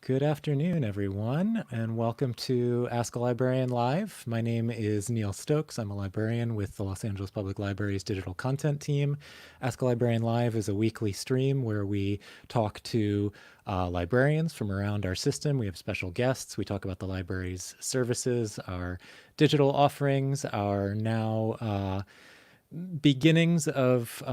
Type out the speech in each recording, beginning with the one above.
Good afternoon, everyone, and welcome to Ask a Librarian Live. My name is Neil Stokes. I'm a librarian with the Los Angeles Public Library's digital content team. Ask a Librarian Live is a weekly stream where we talk to librarians from around our system. We have special guests. We talk about the library's services, our digital offerings, our now beginnings of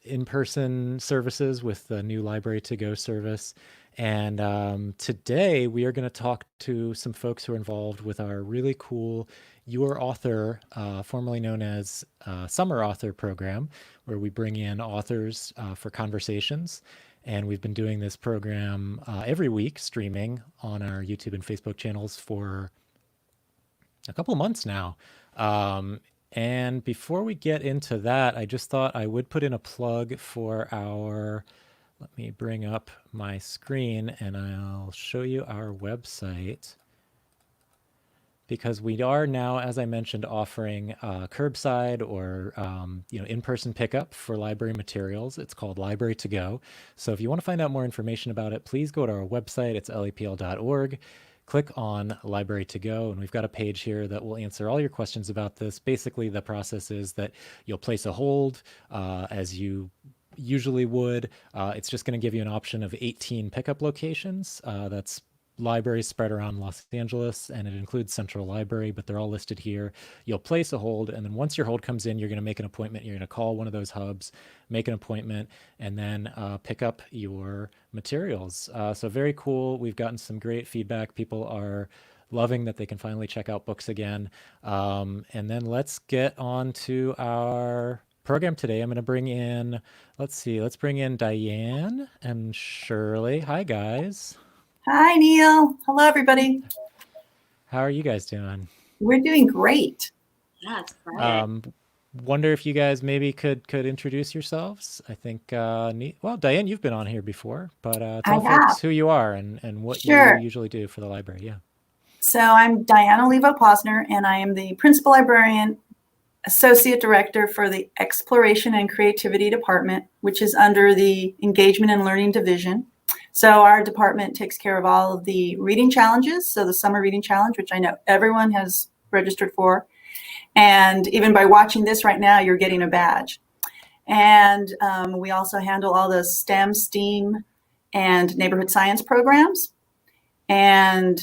in-person services with the new Library to Go service. And today we are going to talk to some folks who are involved with our really cool Your Author, formerly known as Summer Author program, where we bring in authors for conversations. And we've been doing this program every week, streaming on our YouTube and Facebook channels for a couple of months now. And before we get into that, I just thought I would put in a plug for let me bring up my screen and I'll show you our website. Because we are now, as I mentioned, offering curbside or in-person pickup for library materials. It's called Library to Go. So if you want to find out more information about it, please go to our website. It's lapl.org. Click on Library to Go, and we've got a page here that will answer all your questions about this. Basically, the process is that you'll place a hold as you usually would. It's just going to give you an option of 18 pickup locations. That's libraries spread around Los Angeles, and it includes Central Library, but they're all listed here. You'll place a hold, and then once your hold comes in, you're going to make an appointment. You're going to call one of those hubs, make an appointment, and then pick up your materials. So very cool. We've gotten some great feedback. People are loving that they can finally check out books again. And then let's get on to our program today. I'm going to bring in, let's bring in Diane and Shirley. Hi, guys. Hi, Neil. Hello, everybody. How are you guys doing? We're doing great. Yeah, it's Friday. Wonder if you guys maybe could introduce yourselves. I think, well, Diane, you've been on here before, but tell folks who you are and what you usually do for the library. Yeah. So I'm Diane Olivo-Posner, and I am the Principal Librarian, Associate Director for the Exploration and Creativity Department, which is under the Engagement and Learning Division. So our department takes care of all of the reading challenges. So the Summer Reading Challenge, which I know everyone has registered for. And even by watching this right now, you're getting a badge. And we also handle all the STEM, STEAM, and neighborhood science programs. And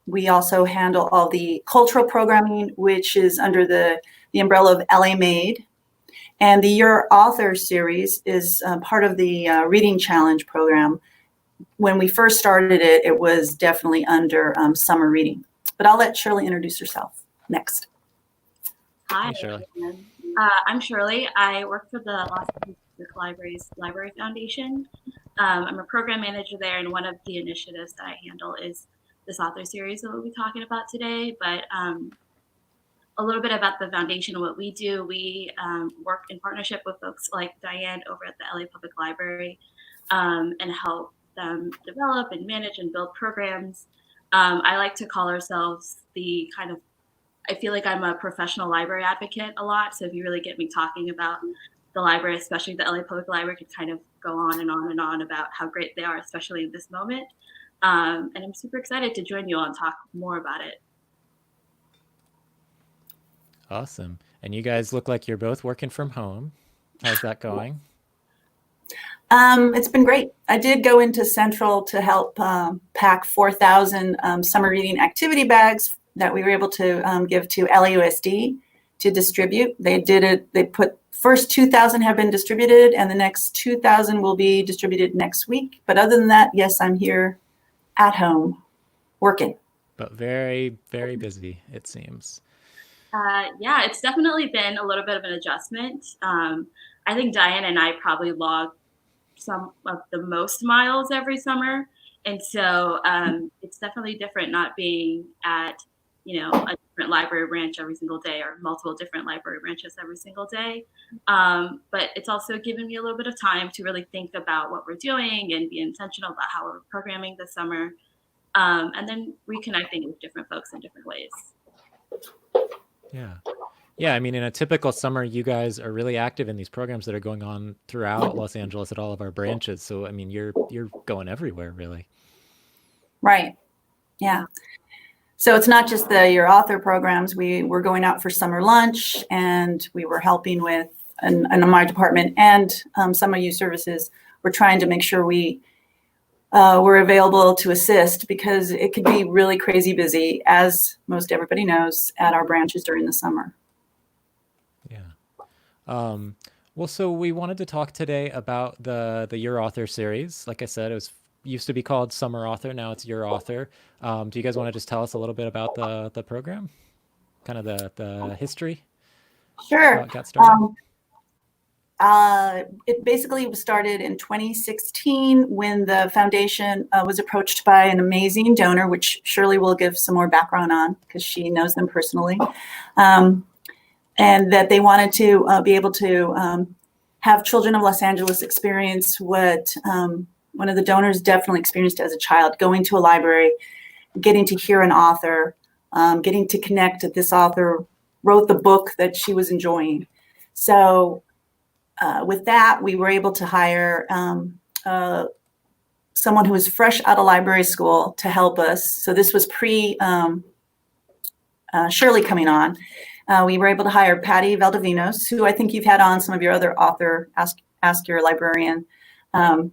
we also handle all the cultural programming, which is under the umbrella of LA Made. And the Your Author series is part of the Reading Challenge program. When we first started it, it was definitely under summer reading. But I'll let Shirley introduce herself next. Hi, hey, Shirley. I'm Shirley. I work for the Los Angeles Public Library's Library Foundation. I'm a program manager there, and one of the initiatives that I handle is this author series that we'll be talking about today. But a little bit about the foundation and what we do. We work in partnership with folks like Diane over at the LA Public Library and help them develop and manage and build programs. I like to call ourselves I feel like I'm a professional library advocate a lot. So if you really get me talking about the library, especially the LA Public Library, could kind of go on and on and on about how great they are, especially in this moment. And I'm super excited to join you all and talk more about it. Awesome. And you guys look like you're both working from home. How's that going? It's been great. I did go into Central to help pack 4,000 summer reading activity bags that we were able to give to LAUSD to distribute. They did it. They put first 2,000 have been distributed, and the next 2,000 will be distributed next week. But other than that, yes, I'm here at home working. But very, very busy, it seems. Yeah, it's definitely been a little bit of an adjustment. I think Diane and I probably log some of the most miles every summer. And so it's definitely different not being at, a different library branch every single day or multiple different library branches every single day. But it's also given me a little bit of time to really think about what we're doing and be intentional about how we're programming this summer. And then reconnecting with different folks in different ways. Yeah. Yeah, I mean, in a typical summer, you guys are really active in these programs that are going on throughout Los Angeles at all of our branches. So, I mean, you're going everywhere, really. Right. Yeah. So it's not just your author programs. We were going out for summer lunch, and we were helping with, in my department and some of youth services, we're trying to make sure we were available to assist, because it could be really crazy busy, as most everybody knows, at our branches during the summer. Yeah. Well, so we wanted to talk today about the Your Author series. Like I said, it used to be called Summer Author. Now it's Your Author. Do you guys want to just tell us a little bit about the program, kind of the history? Sure. How it got started? It basically started in 2016 when the foundation was approached by an amazing donor, which Shirley will give some more background on because she knows them personally. And that they wanted to be able to have children of Los Angeles experience what one of the donors definitely experienced as a child, going to a library, getting to hear an author, getting to connect that this author wrote the book that she was enjoying. So with that, we were able to hire someone who was fresh out of library school to help us. So this was pre Shirley coming on. We were able to hire Patty Valdivinos, who I think you've had on some of your other author Ask Your Librarian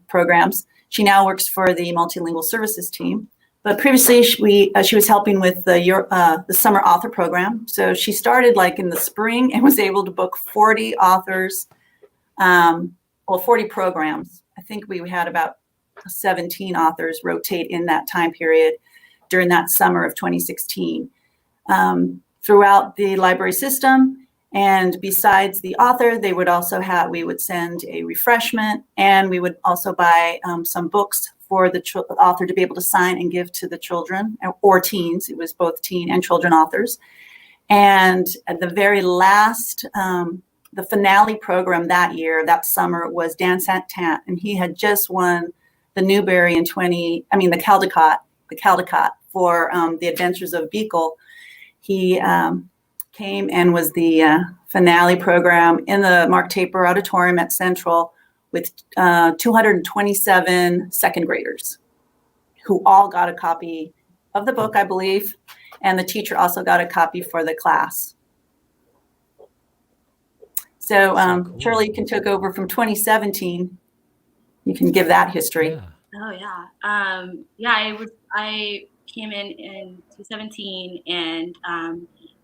programs. She now works for the multilingual services team. But previously, she was helping with the summer author program. So she started like in the spring and was able to book 40 authors, 40 programs. I think we had about 17 authors rotate in that time period during that summer of 2016. Throughout the library system. And besides the author, we would send a refreshment, and we would also buy some books for the author to be able to sign and give to the children or teens. It was both teen and children authors. And at the very last, the finale program that summer was Dan Santant, and he had just won the Newbery the Caldecott for The Adventures of Beagle. He came and was the finale program in the Mark Taper Auditorium at Central with 227 second graders who all got a copy of the book, I believe, and the teacher also got a copy for the class. So cool. Shirley can take over from 2017. You can give that history. Yeah. Oh yeah. I came in 2017 and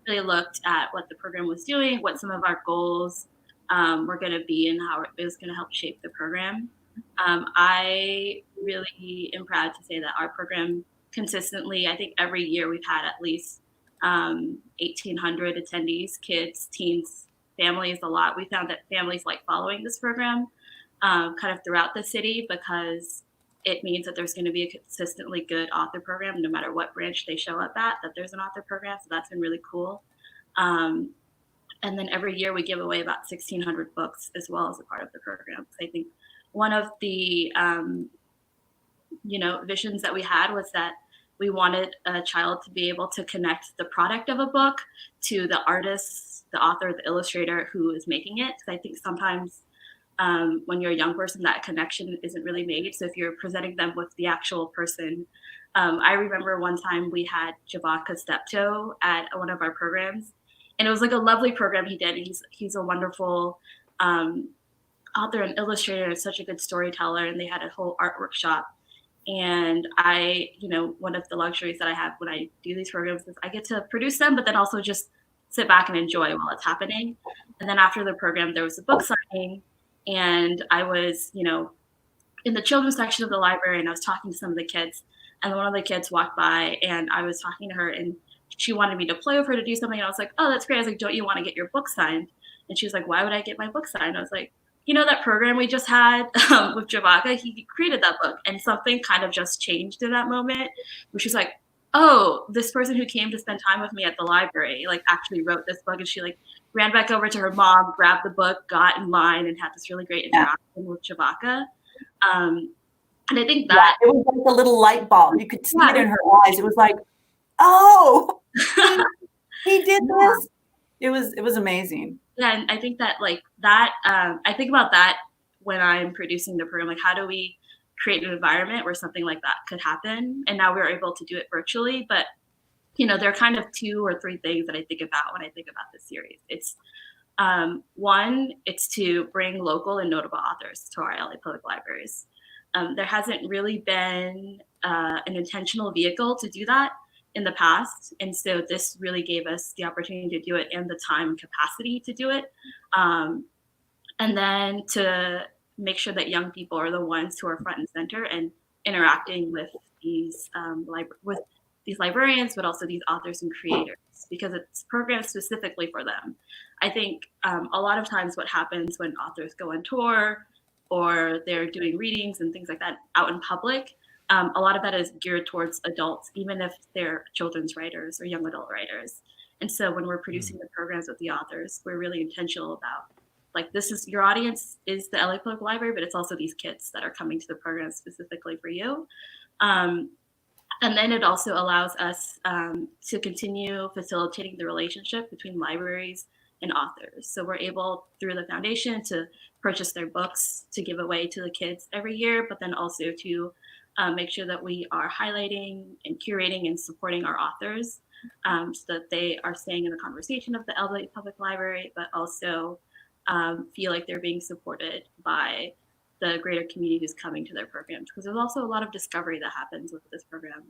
really looked at what the program was doing, what some of our goals were going to be, and how it was going to help shape the program. I really am proud to say that our program consistently, I think every year we've had at least 1,800 attendees, kids, teens, families, a lot. We found that families like following this program kind of throughout the city, because it means that there's going to be a consistently good author program, no matter what branch they show up at, that there's an author program. So that's been really cool. And then every year we give away about 1,600 books as well as a part of the program. So I think one of the, visions that we had was that we wanted a child to be able to connect the product of a book to the artist, the author, the illustrator who is making it. Because I think sometimes when you're a young person, that connection isn't really made. So if you're presenting them with the actual person, I remember one time we had Javaka Steptoe at one of our programs, and it was like a lovely program he did. He's a wonderful author and illustrator, and such a good storyteller, and they had a whole art workshop. And one of the luxuries that I have when I do these programs is I get to produce them, but then also just sit back and enjoy while it's happening. And then after the program, there was a book signing, and I was, in the children's section of the library, and I was talking to some of the kids, and one of the kids walked by, and I was talking to her, and she wanted me to play with her to do something. And I was like, oh, that's great. I was like, don't you want to get your book signed? And she was like, why would I get my book signed? I was like, that program we just had with Javaka, he created that book, and something kind of just changed in that moment, where she's like, oh, this person who came to spend time with me at the library, actually wrote this book. And she ran back over to her mom, grabbed the book, got in line, and had this really great interaction with Javaka. And I think that it was like a little light bulb. You could see it in her eyes. It was like, oh, he did this. It was amazing. Yeah, and I think that I think about that when I'm producing the program. How do we create an environment where something like that could happen. And now we're able to do it virtually. But, you know, there are kind of 2 or 3 things that I think about when I think about this series. It's one, it's to bring local and notable authors to our LA Public Libraries. There hasn't really been an intentional vehicle to do that in the past. And so this really gave us the opportunity to do it and the time and capacity to do it. And then to make sure that young people are the ones who are front and center and interacting with these librarians, but also these authors and creators, because it's programmed specifically for them. I think a lot of times what happens when authors go on tour or they're doing readings and things like that out in public, a lot of that is geared towards adults, even if they're children's writers or young adult writers. And so when we're producing the programs with the authors, we're really intentional about, like, this is your audience is the LA Public Library, but it's also these kids that are coming to the program specifically for you. And then it also allows us to continue facilitating the relationship between libraries and authors. So we're able, through the foundation, to purchase their books to give away to the kids every year, but then also to make sure that we are highlighting and curating and supporting our authors so that they are staying in the conversation of the LA Public Library, but also feel like they're being supported by the greater community who's coming to their programs. Because there's also a lot of discovery that happens with this program.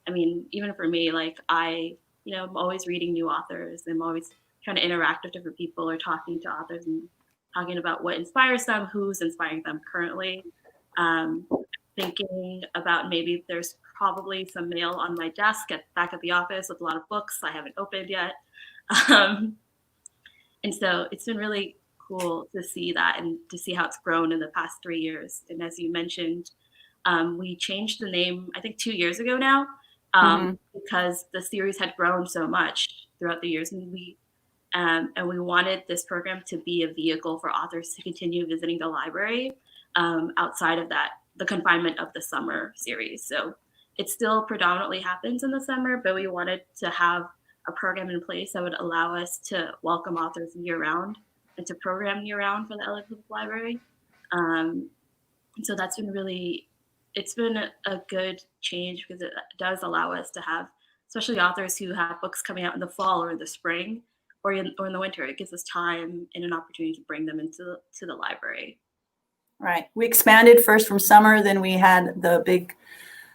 I mean, even for me, like I'm always reading new authors. I'm always trying to interact with different people or talking to authors and talking about what inspires them, who's inspiring them currently. Thinking about maybe there's probably some mail on my desk back at the office with a lot of books I haven't opened yet. And so it's been really cool to see that and to see how it's grown in the past 3 years. And as you mentioned, we changed the name, I think 2 years ago now, because the series had grown so much throughout the years. And we wanted this program to be a vehicle for authors to continue visiting the library outside of the confinement of the summer series. So it still predominantly happens in the summer, but we wanted to have a program in place that would allow us to welcome authors year round and to program year round for the LA Public Library. And so that's been it's been a good change because it does allow us to have, especially authors who have books coming out in the fall or in the spring or in the winter. It gives us time and an opportunity to bring them into the library. Right. We expanded first from summer, then we had the big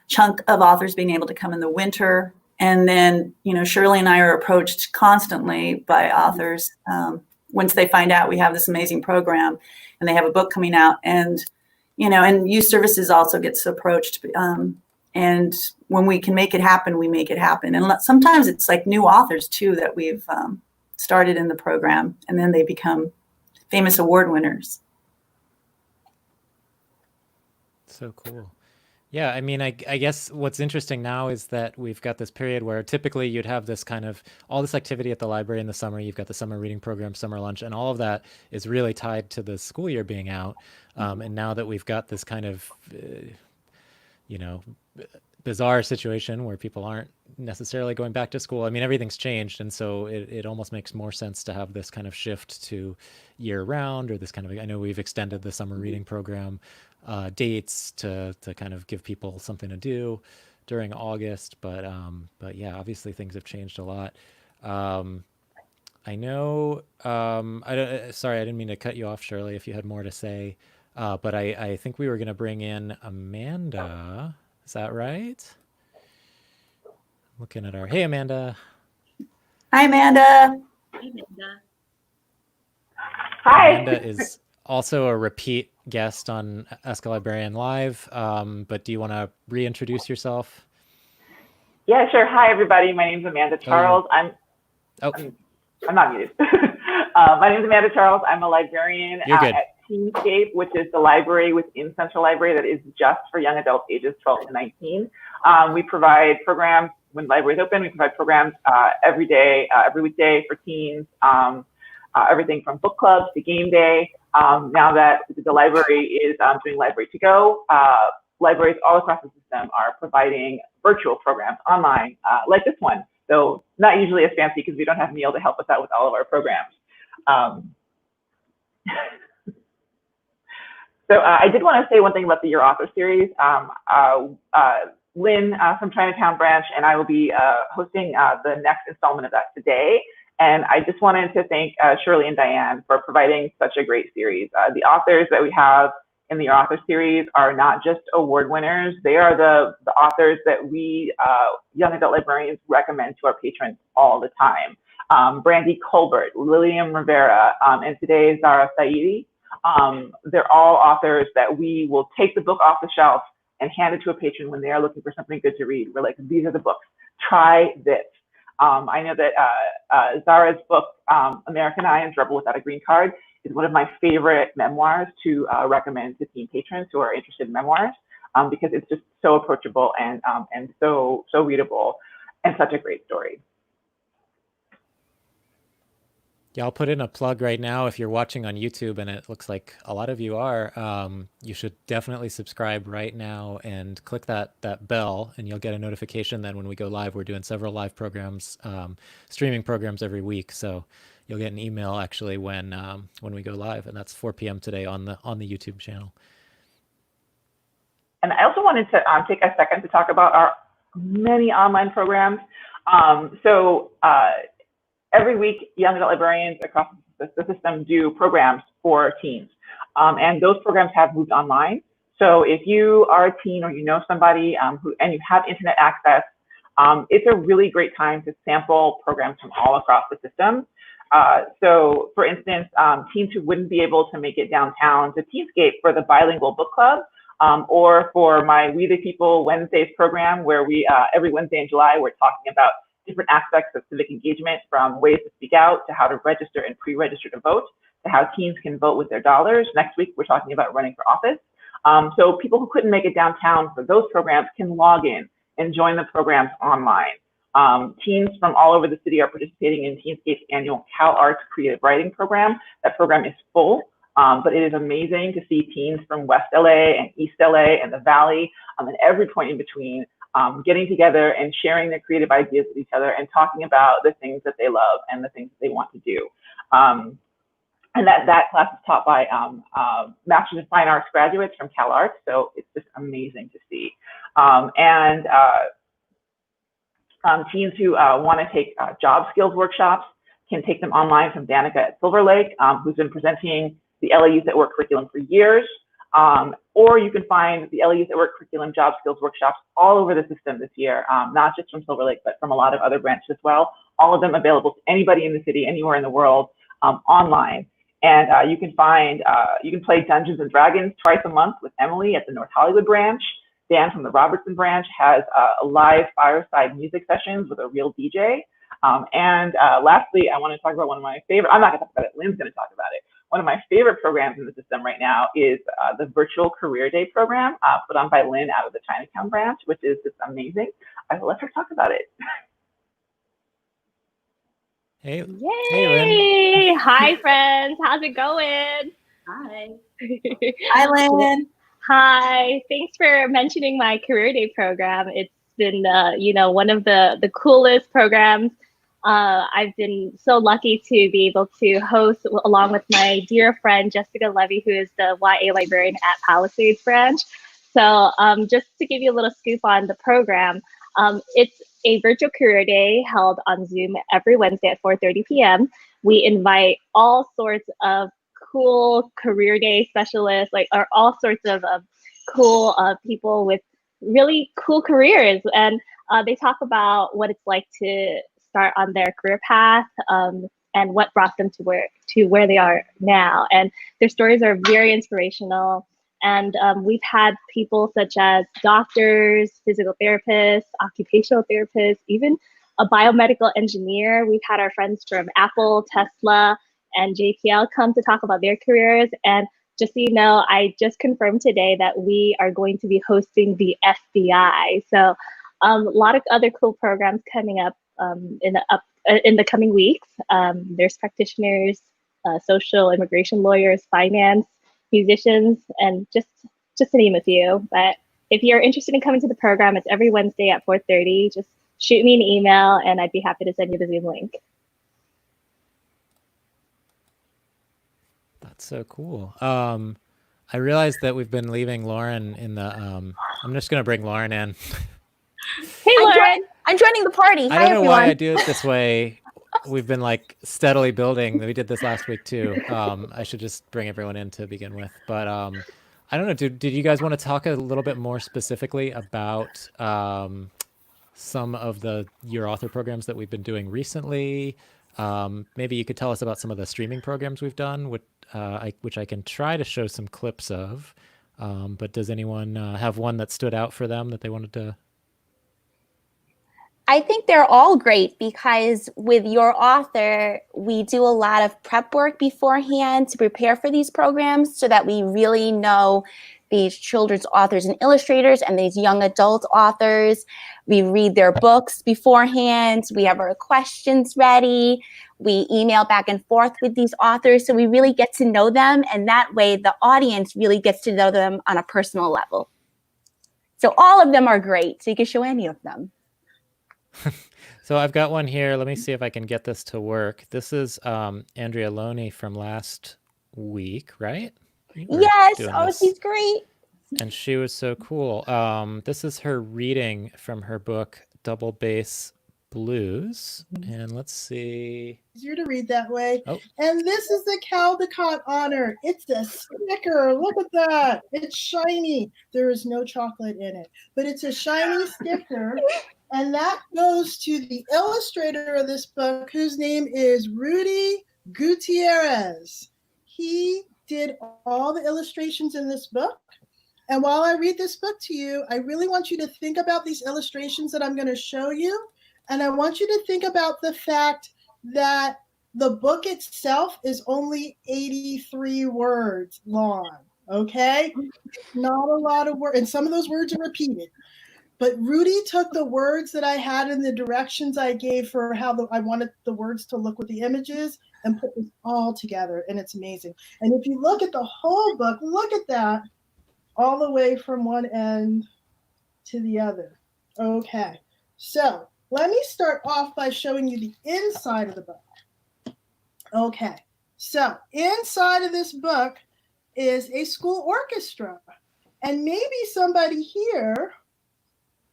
chunk of authors being able to come in the winter. And then, Shirley and I are approached constantly by authors once they find out we have this amazing program and they have a book coming out. And, and youth services also gets approached. And when we can make it happen, we make it happen. And sometimes it's like new authors, too, that we've started in the program, and then they become famous award winners. So cool. Yeah, I mean, I guess what's interesting now is that we've got this period where typically you'd have this kind of all this activity at the library in the summer. You've got the summer reading program, summer lunch, and all of that is really tied to the school year being out. And now that we've got this kind of, bizarre situation where people aren't necessarily going back to school. I mean, everything's changed. And so it almost makes more sense to have this kind of shift to year round, or this kind of, I know we've extended the summer reading program dates to kind of give people something to do during August. But yeah, obviously things have changed a lot. I know, sorry, I didn't mean to cut you off, Shirley, if you had more to say, but I think we were going to bring in Amanda. Is that right? Looking at hey, Amanda. Hi, Amanda. Hi, Amanda. Hi. Amanda is also a repeat guest on Ask a Librarian Live, but do you want to reintroduce yourself? Yeah, sure. Hi, everybody. My name is Amanda Charles. I'm not muted. My name is Amanda Charles. I'm a librarian at Teamscape, which is the library within Central Library that is just for young adults ages 12 to 19. We provide programs when the library is open. We provide programs every weekday for teens, everything from book clubs to game day. Now that the library is doing Library to Go, libraries all across the system are providing virtual programs online, like this one. So not usually as fancy because we don't have Neil to help us out with all of our programs. So I did want to say one thing about the Your Author series. Lynn from Chinatown branch and I will be hosting the next installment of that today. And I just wanted to thank Shirley and Diane for providing such a great series. The authors that we have in the Your Author series are not just award winners. They are the authors that we young adult librarians recommend to our patrons all the time. Brandy Colbert, Lillian Rivera, and today Zara Saidi. They're all authors that we will take the book off the shelf and hand it to a patron when they are looking for something good to read. We're like, these are the books, try this. I know that Zara's book, Americanized, Rebel Without a Green Card, is one of my favorite memoirs to recommend to teen patrons who are interested in memoirs, because it's just so approachable and so readable and such a great story. Yeah, I'll put in a plug right now. If you're watching on YouTube, and it looks like a lot of you are, you should definitely subscribe right now and click that bell, and you'll get a notification then when we go live. We're doing several live programs, streaming programs every week, so you'll get an email actually when we go live, and that's 4 p.m. today on the YouTube channel. And I also wanted to take a second to talk about our many online programs. Every week, young adult librarians across the system do programs for teens. And those programs have moved online. So if you are a teen or you know somebody and you have internet access, it's a really great time to sample programs from all across the system. So for instance, teens who wouldn't be able to make it downtown to Teenscape for the bilingual book club, or for my We the People Wednesdays program, where we every Wednesday in July, we're talking about different aspects of civic engagement, from ways to speak out to how to register and pre-register to vote, to how teens can vote with their dollars. Next week, we're talking about running for office. So people who couldn't make it downtown for those programs can log in and join the programs online. Teens from all over the city are participating in Teenscape's annual CalArts Creative Writing Program. That program is full, but it is amazing to see teens from West LA and East LA and the Valley, and every point in between, getting together and sharing their creative ideas with each other and talking about the things that they love and the things that they want to do. And that class is taught by Masters of Fine Arts graduates from CalArts, so it's just amazing to see. Teens who want to take job skills workshops can take them online from Danica at Silver Lake, who's been presenting the LA Youth at Work curriculum for years. Or you can find the LA Youth at Work curriculum job skills workshops all over the system this year, not just from Silver Lake, but from a lot of other branches as well. All of them available to anybody in the city, anywhere in the world, online. And you can play Dungeons and Dragons twice a month with Emily at the North Hollywood branch. Dan from the Robertson branch has live fireside music sessions with a real DJ. Lastly, I want to talk about one of my favorite, I'm not going to talk about it, Lynn's going to talk about it. One of my favorite programs in the system right now is the Virtual Career Day program put on by Lynn out of the Chinatown branch, which is just amazing. I will let her talk about it. Hey, yay! Hey, Lynn. Hi, friends. How's it going? Hi. Hi, Lynn. Hi. Thanks for mentioning my Career Day program. It's been, one of the coolest programs. I've been so lucky to be able to host along with my dear friend, Jessica Levy, who is the YA librarian at Palisades branch. So just to give you a little scoop on the program, it's a virtual career day held on Zoom every Wednesday at 4:30 p.m. We invite all sorts of cool career day specialists, or all sorts of cool people with really cool careers. And they talk about what it's like to start on their career path, and what brought them to where they are now. And their stories are very inspirational. And we've had people such as doctors, physical therapists, occupational therapists, even a biomedical engineer. We've had our friends from Apple, Tesla, and JPL come to talk about their careers. And just so you know, I just confirmed today that we are going to be hosting the FBI. So a lot of other cool programs coming up in the coming weeks. There's practitioners, social immigration lawyers, finance, musicians, and just to name a few. But if you're interested in coming to the program, it's every Wednesday at 4:30. Just shoot me an email and I'd be happy to send you the Zoom link. That's so cool. I realized that we've been leaving Lauren in the, I'm just going to bring Lauren in. Hey, Lauren. I'm joining the party. I don't know everyone. why I do it this way. We've been like steadily building. We did this last week too. I should just bring everyone in to begin with. But I don't know. Did you guys want to talk a little bit more specifically about some of your author programs that we've been doing recently? Maybe you could tell us about some of the streaming programs we've done, which I can try to show some clips of. But does anyone have one that stood out for them that they wanted to? I think they're all great because with your author, we do a lot of prep work beforehand to prepare for these programs so that we really know these children's authors and illustrators and these young adult authors. We read their books beforehand. We have our questions ready. We email back and forth with these authors. So we really get to know them. And that way the audience really gets to know them on a personal level. So all of them are great. So you can show any of them. So I've got one here. Let me see if I can get this to work. This is Andrea Loney from last week, right? Yes. Oh, she's great. And she was so cool. This is her reading from her book, Double Bass Blues. And let's see. Easier to read that way. Oh. And this is the Caldecott Honor. It's a sticker. Look at that. It's shiny. There is no chocolate in it, but it's a shiny sticker. And that goes to the illustrator of this book, whose name is Rudy Gutierrez. He did all the illustrations in this book. And while I read this book to you, I really want you to think about these illustrations that I'm going to show you. And I want you to think about the fact that the book itself is only 83 words long, okay? Not a lot of words, and some of those words are repeated. But Rudy took the words that I had and the directions I gave for how I wanted the words to look with the images and put them all together, and it's amazing. And if you look at the whole book, look at that, all the way from one end to the other. Okay, so let me start off by showing you the inside of the book. Okay, so inside of this book is a school orchestra. And maybe somebody here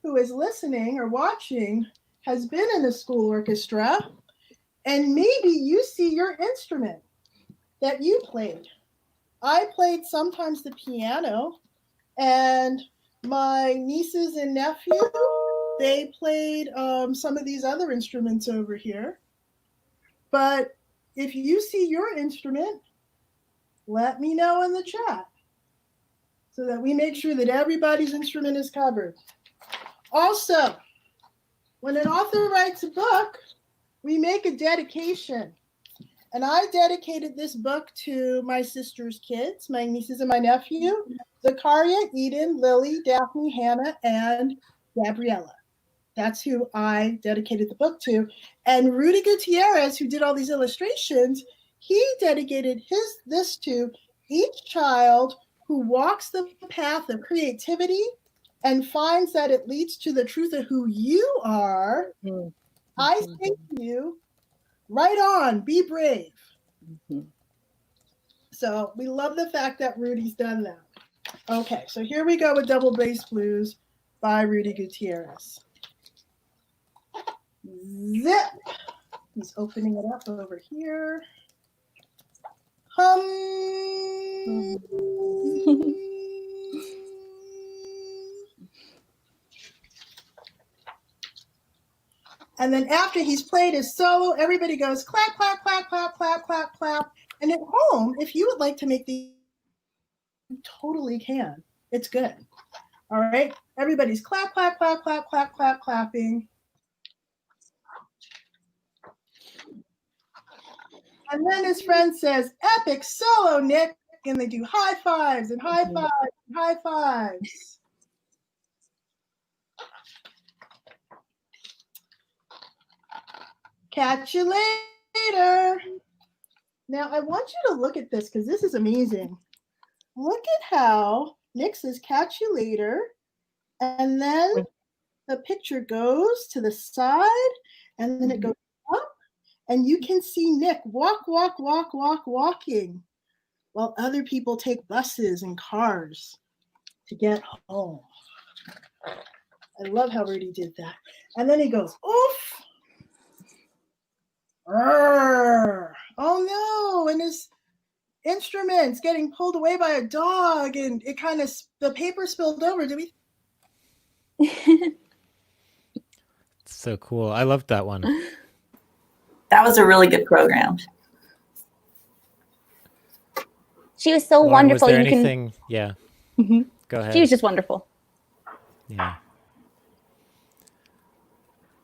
who is listening or watching has been in a school orchestra, and maybe you see your instrument that you played. I played sometimes the piano, and my nieces and nephew, they played some of these other instruments over here. But if you see your instrument, let me know in the chat so that we make sure that everybody's instrument is covered. Also, when an author writes a book, we make a dedication. And I dedicated this book to my sister's kids, my nieces and my nephew, Zakaria, Eden, Lily, Daphne, Hannah, and Gabriella. That's who I dedicated the book to. And Rudy Gutierrez, who did all these illustrations, he dedicated this to each child who walks the path of creativity and finds that it leads to the truth of who you are. Mm-hmm. I say to you, right on, be brave. Mm-hmm. So we love the fact that Rudy's done that. Okay, so here we go with Double Bass Blues by Rudy Gutierrez. Zip. He's opening it up over here. And then after he's played his solo, everybody goes clap, clap, clap, clap, clap, clap, clap. And at home, if you would like to make these, you totally can. It's good. All right. Everybody's clap, clap, clap, clap, clap, clap, clapping. And then his friend says, epic solo, Nick. And they do high fives and high fives and high fives. Catch you later. Now, I want you to look at this because this is amazing. Look at how Nick says, catch you later. And then the picture goes to the side and then it goes up. And you can see Nick walking. while other people take buses and cars to get home. I love how Rudy did that. And then he goes, oof. Arr. Oh no, and his instruments getting pulled away by a dog, and it kind of, the paper spilled over. Did we? So cool. I loved that one. That was a really good program. She was so Lauren, wonderful. Was there anything? Yeah. Mm-hmm. Go ahead. She was just wonderful. Yeah.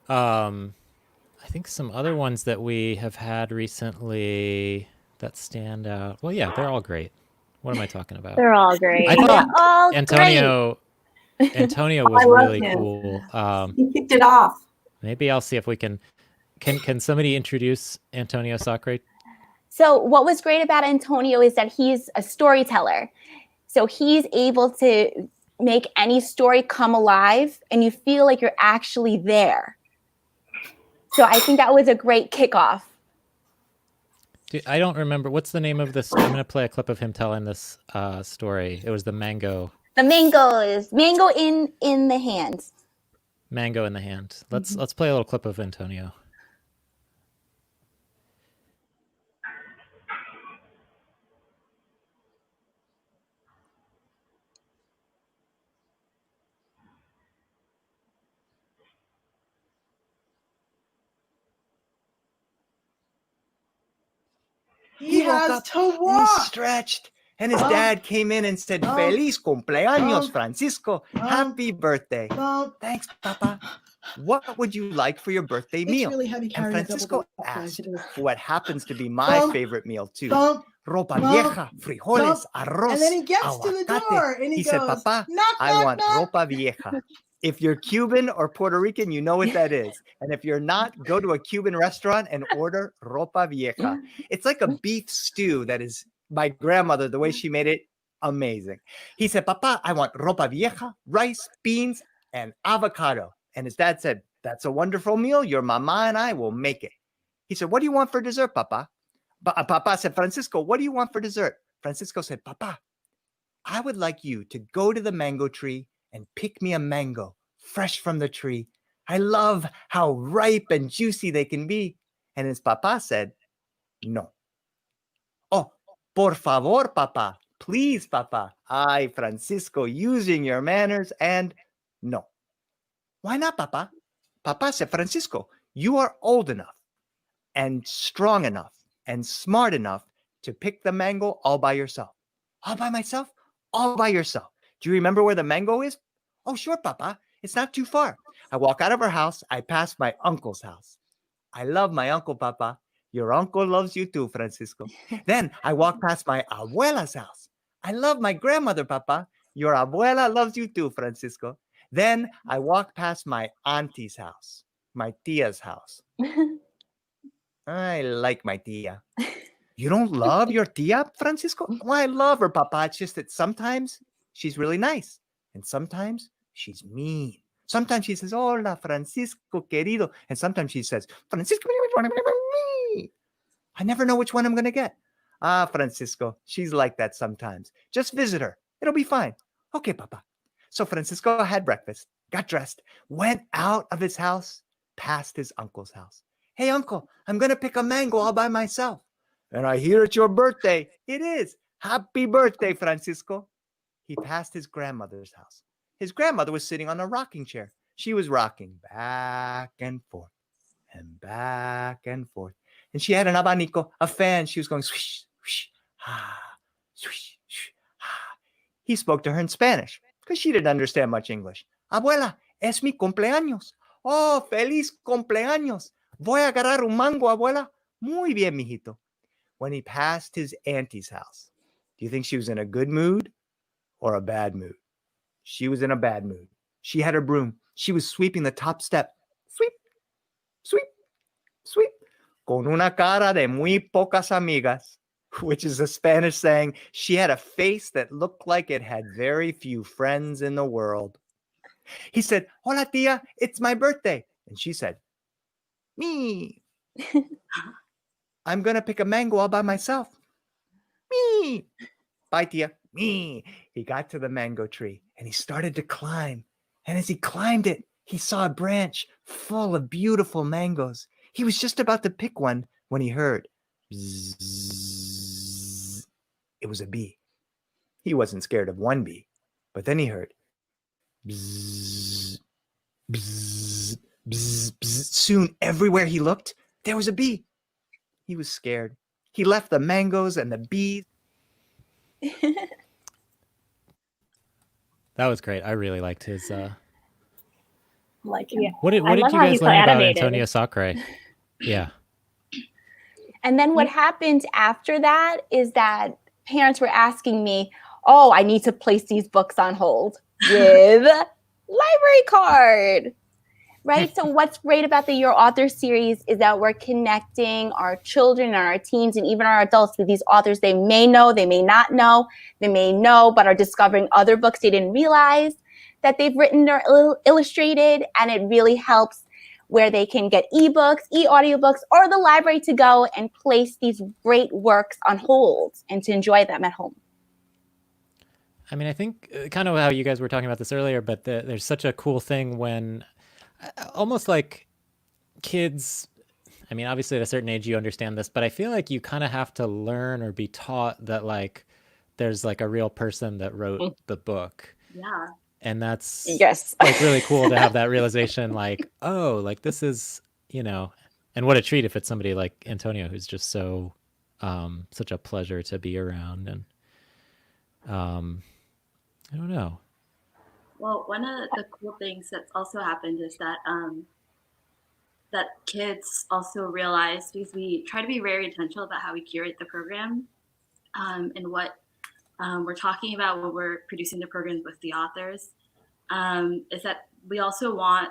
I think some other ones that we have had recently that stand out. Well, yeah, they're all great. What am I talking about? They're all great. I thought all Antonio was really cool. He kicked it off. Maybe I'll see if we can somebody introduce Antonio Sacre? So what was great about Antonio is that he's a storyteller. So he's able to make any story come alive and you feel like you're actually there. So I think that was a great kickoff. Dude, I don't remember. What's the name of this? I'm going to play a clip of him telling this story. It was the mango. The mangoes. Mango in the hand. Mango in the hand. Let's play a little clip of Antonio. He has to walk. He stretched. And his dad came in and said, Feliz cumpleaños, Francisco. Happy birthday. Thanks, Papa. What would you like for your birthday meal? Really heavy, and Francisco asked what happens to be my favorite meal, too. Ropa vieja, frijoles, arroz, and then he gets to the door and he goes, said, Papa, knock, I want knock. ropa vieja. If you're Cuban or Puerto Rican, you know what that is. And if you're not, go to a Cuban restaurant and order ropa vieja. It's like a beef stew that is my grandmother, the way she made it, amazing. He said, Papa, I want ropa vieja, rice, beans, and avocado. And his dad said, that's a wonderful meal. Your mama and I will make it. He said, what do you want for dessert, Papa? Papa said, Francisco, what do you want for dessert? Francisco said, Papa, I would like you to go to the mango tree and pick me a mango fresh from the tree. I love how ripe and juicy they can be. And his papa said, no. Oh, por favor, Papa. Please, Papa. Ay, Francisco, using your manners, and no. Why not, Papa? Papa said, Francisco, you are old enough and strong enough and smart enough to pick the mango all by yourself. All by myself? All by yourself. Do you remember where the mango is? Oh, sure, Papa. It's not too far. I walk out of our house. I pass my uncle's house. I love my uncle, Papa. Your uncle loves you too, Francisco. Then I walk past my abuela's house. I love my grandmother, Papa. Your abuela loves you too, Francisco. Then I walk past my auntie's house, my tia's house. I like my tia. You don't love your tia, Francisco? Well, I love her, Papa. It's just that sometimes she's really nice. And sometimes she's mean. Sometimes she says, hola, Francisco, querido. And sometimes she says, Francisco, I never know which one I'm going to get. Ah, Francisco, she's like that sometimes. Just visit her. It'll be fine. Okay, Papa. So Francisco had breakfast, got dressed, went out of his house, past his uncle's house. Hey, uncle, I'm going to pick a mango all by myself. And I hear it's your birthday. It is. Happy birthday, Francisco. He passed his grandmother's house. His grandmother was sitting on a rocking chair. She was rocking back and forth and back and forth. And she had an abanico, a fan. She was going swish, swish, ah, swish, swish, ah. He spoke to her in Spanish because she didn't understand much English. Abuela, es mi cumpleaños. Oh, feliz cumpleaños. Voy a agarrar un mango, abuela. Muy bien, mijito. When he passed his auntie's house, do you think she was in a good mood or a bad mood? She was in a bad mood. She had her broom. She was sweeping the top step. Sweep, sweep, sweep. Con una cara de muy pocas amigas, which is a Spanish saying she had a face that looked like it had very few friends in the world. He said, hola, tia, it's my birthday. And she said, me. I'm going to pick a mango all by myself. Me. Bye, Tia. Me. He got to the mango tree and he started to climb. And as he climbed it, he saw a branch full of beautiful mangoes. He was just about to pick one when he heard bzzz. It was a bee. He wasn't scared of one bee, but then he heard bzzz, bzzz, bzzz, bzzz. Soon, everywhere he looked, there was a bee. He was scared. He left the mangoes and the bees. That was great. I really liked his. Like him. Yeah. What did I you love how guys he's so learn about animated. Antonio Sacre? Yeah. And then what happened after that is that parents were asking me, oh, I need to place these books on hold with library card, right? So what's great about the Your Author series is that we're connecting our children and our teens and even our adults with these authors they may know, they may not know, they may know, but are discovering other books they didn't realize that they've written or illustrated. And it really helps where they can get ebooks, e-audiobooks, or the library to go and place these great works on hold and to enjoy them at home. I mean, I think kind of how you guys were talking about this earlier, but there's such a cool thing when almost like kids, I mean, obviously at a certain age you understand this, but I feel like you kind of have to learn or be taught that like there's like a real person that wrote the book. Yeah. And that's yes, like really cool to have that realization, like, oh, like this is, you know, and what a treat if it's somebody like Antonio, who's just so, such a pleasure to be around. And I don't know. Well, one of the cool things that's also happened is that that kids also realize, because we try to be very intentional about how we curate the program and what we're talking about when we're producing the programs with the authors, is that we also want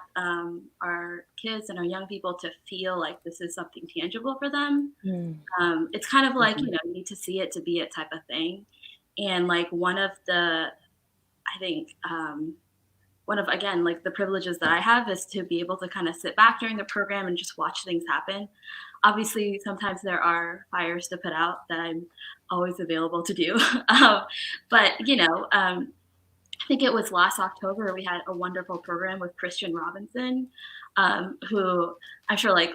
our kids and our young people to feel like this is something tangible for them. It's kind of like, you know, you need to see it to be it type of thing. And like one of the, I think, one of, again, like the privileges that I have is to be able to kind of sit back during the program and just watch things happen. Obviously, sometimes there are fires to put out that I'm always available to do. But, you know, I think it was last October, we had a wonderful program with Christian Robinson, who I'm sure like,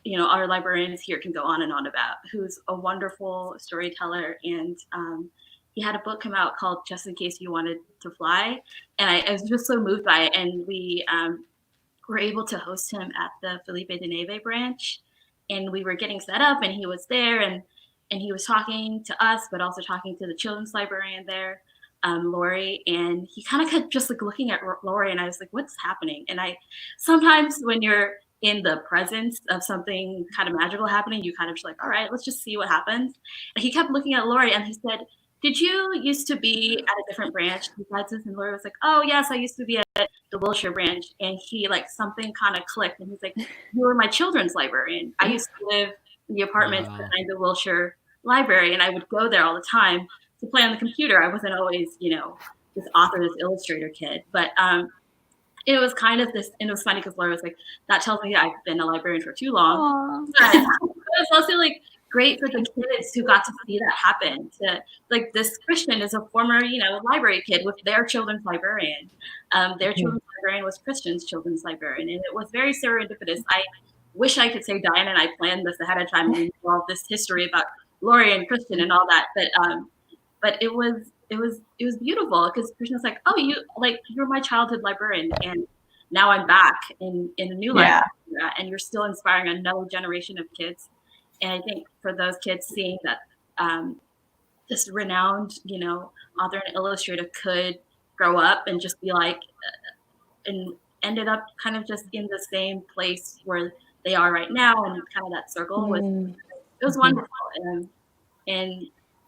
you know, our librarians here can go on and on about, who's a wonderful storyteller. And he had a book come out called Just in Case You Wanted to Fly. And I was just so moved by it. And we were able to host him at the Felipe de Neve branch. And we were getting set up and he was there and he was talking to us, but also talking to the children's librarian there, Lori. And he kind of kept just like looking at Lori and I was like, what's happening? And I sometimes when you're in the presence of something kind of magical happening, you kind of just like, all right, let's just see what happens. And he kept looking at Lori and he said, did you used to be at a different branch besides this? And Lori was like, oh, yes, I used to be at the Wilshire branch. And he like something kind of clicked. And he's like, you were my children's librarian. I used to live in the apartments behind the Wilshire library. And I would go there all the time to play on the computer. I wasn't always, you know, this author, this illustrator kid. But it was kind of this, and it was funny because Laura was like, that tells me I've been a librarian for too long. But it was also like great for the kids who got to see that happen. To like this Christian is a former, you know, library kid with their children's librarian. Their children's librarian was Christian's children's librarian. And it was very serendipitous. I wish I could say Diana and I planned this ahead of time and we knew all this history about Lori and Christian and all that. But it was beautiful because Christian's like, oh, you're my childhood librarian, and now I'm back in a new library, and you're still inspiring another generation of kids. And I think for those kids seeing that this renowned, you know, author and illustrator could grow up and just be like, and ended up kind of just in the same place where they are right now, and kind of that circle it was wonderful, and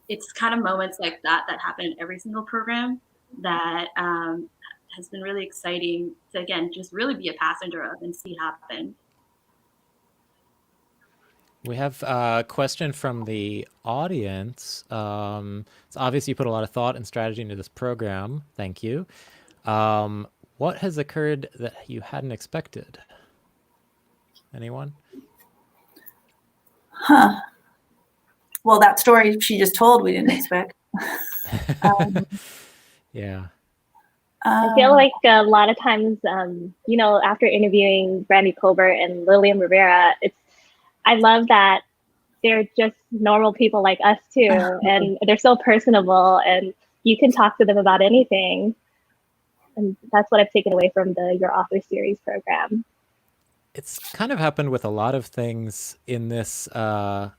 it's kind of moments like that happen in every single program that has been really exciting to, again, just really be a passenger of and see happen. We have a question from the audience. It's obvious you put a lot of thought and strategy into this program. Thank you. What has occurred that you hadn't expected? Anyone? well, that story she just told, we didn't expect. Yeah. I feel like a lot of times, after interviewing Brandy Colbert and Lillian Rivera, I love that they're just normal people like us too, and they're so personable, and you can talk to them about anything. And that's what I've taken away from Your Author Series program. It's kind of happened with a lot of things in this, work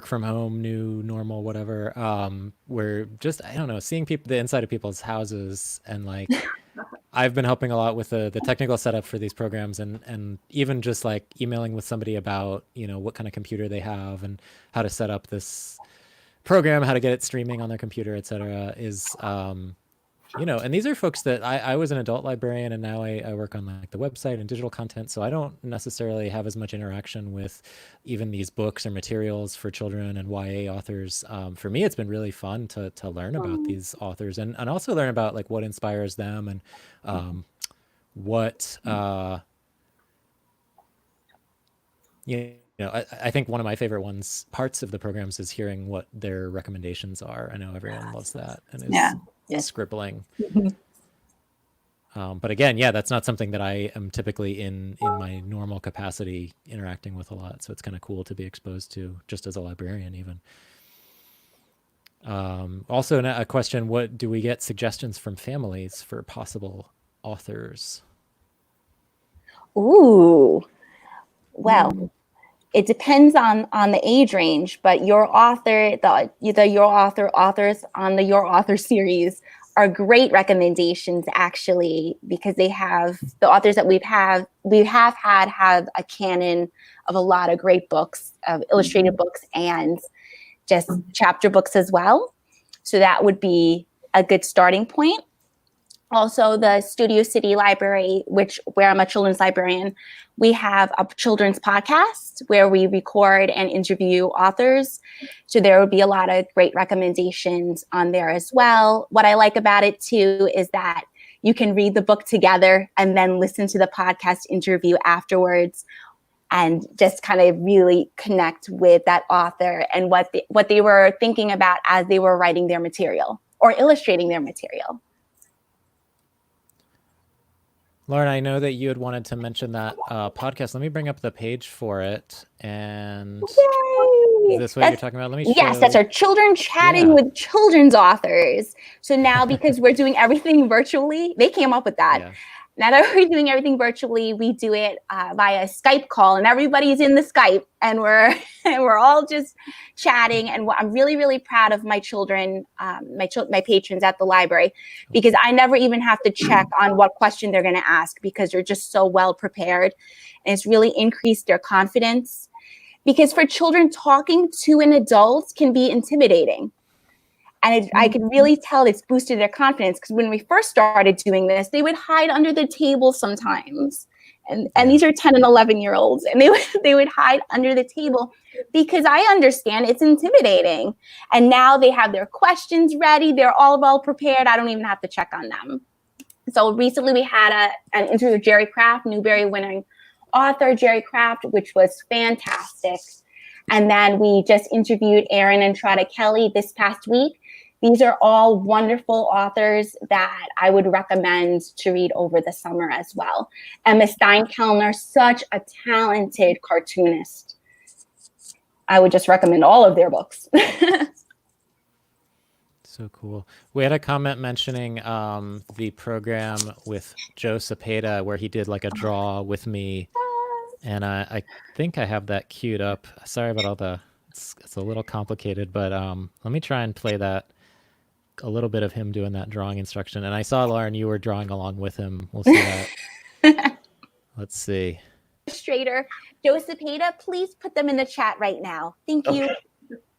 from home, new normal, whatever, where just, I don't know, seeing the inside of people's houses, and like, I've been helping a lot with the technical setup for these programs, and even just like emailing with somebody about, what kind of computer they have and how to set up this program, how to get it streaming on their computer, et cetera, is, and these are folks that I was an adult librarian, and now I work on like the website and digital content. So I don't necessarily have as much interaction with even these books or materials for children and YA authors. For me, it's been really fun to learn about these authors, and also learn about like what inspires them, and what, I think one of my favorite parts of the programs is hearing what their recommendations are. I know everyone loves that and is scribbling. But again, that's not something that I am typically in my normal capacity interacting with a lot. So it's kind of cool to be exposed to just as a librarian even. Also a question, what do we get suggestions from families for possible authors? Ooh, well, it depends on the age range, but Your Author, authors on the Your Author series are great recommendations, actually, because they have the authors that we have a canon of a lot of great books, of illustrated books and just chapter books as well. So that would be a good starting point. Also, the Studio City Library, where I'm a children's librarian, we have a children's podcast where we record and interview authors. So there would be a lot of great recommendations on there as well. What I like about it too is that you can read the book together and then listen to the podcast interview afterwards, and just kind of really connect with that author and what they were thinking about as they were writing their material or illustrating their material. Lauren, I know that you had wanted to mention that podcast. Let me bring up the page for it. And Yay! Is this what you're talking about? Let me show. Yes, that's our children chatting with children's authors. So now, because we're doing everything virtually, they came up with that. Yeah. Now that we're doing everything virtually, we do it via Skype call, and everybody's in the Skype, and we're all just chatting. And I'm really, really proud of my children, my patrons at the library, because I never even have to check on what question they're going to ask, because they're just so well prepared, and it's really increased their confidence. Because for children, talking to an adult can be intimidating. And I can really tell it's boosted their confidence, because when we first started doing this, they would hide under the table sometimes. And these are 10 and 11-year-olds, and they would hide under the table, because I understand it's intimidating. And now they have their questions ready. They're all well prepared. I don't even have to check on them. So recently we had an interview with Jerry Craft, Newbery winning author Jerry Craft, which was fantastic. And then we just interviewed Erin and Trada Kelly this past week. These are all wonderful authors that I would recommend to read over the summer as well. Emma Steinkellner, such a talented cartoonist. I would just recommend all of their books. So cool. We had a comment mentioning the program with Joe Cepeda, where he did like a draw with me. And I think I have that queued up. Sorry about all it's a little complicated, but let me try and play that, a little bit of him doing that drawing instruction. And I saw, Lauren, you were drawing along with him. We'll see that. Let's see. Illustrator Joe Cepeda, please put them in the chat right now. Thank you. Okay.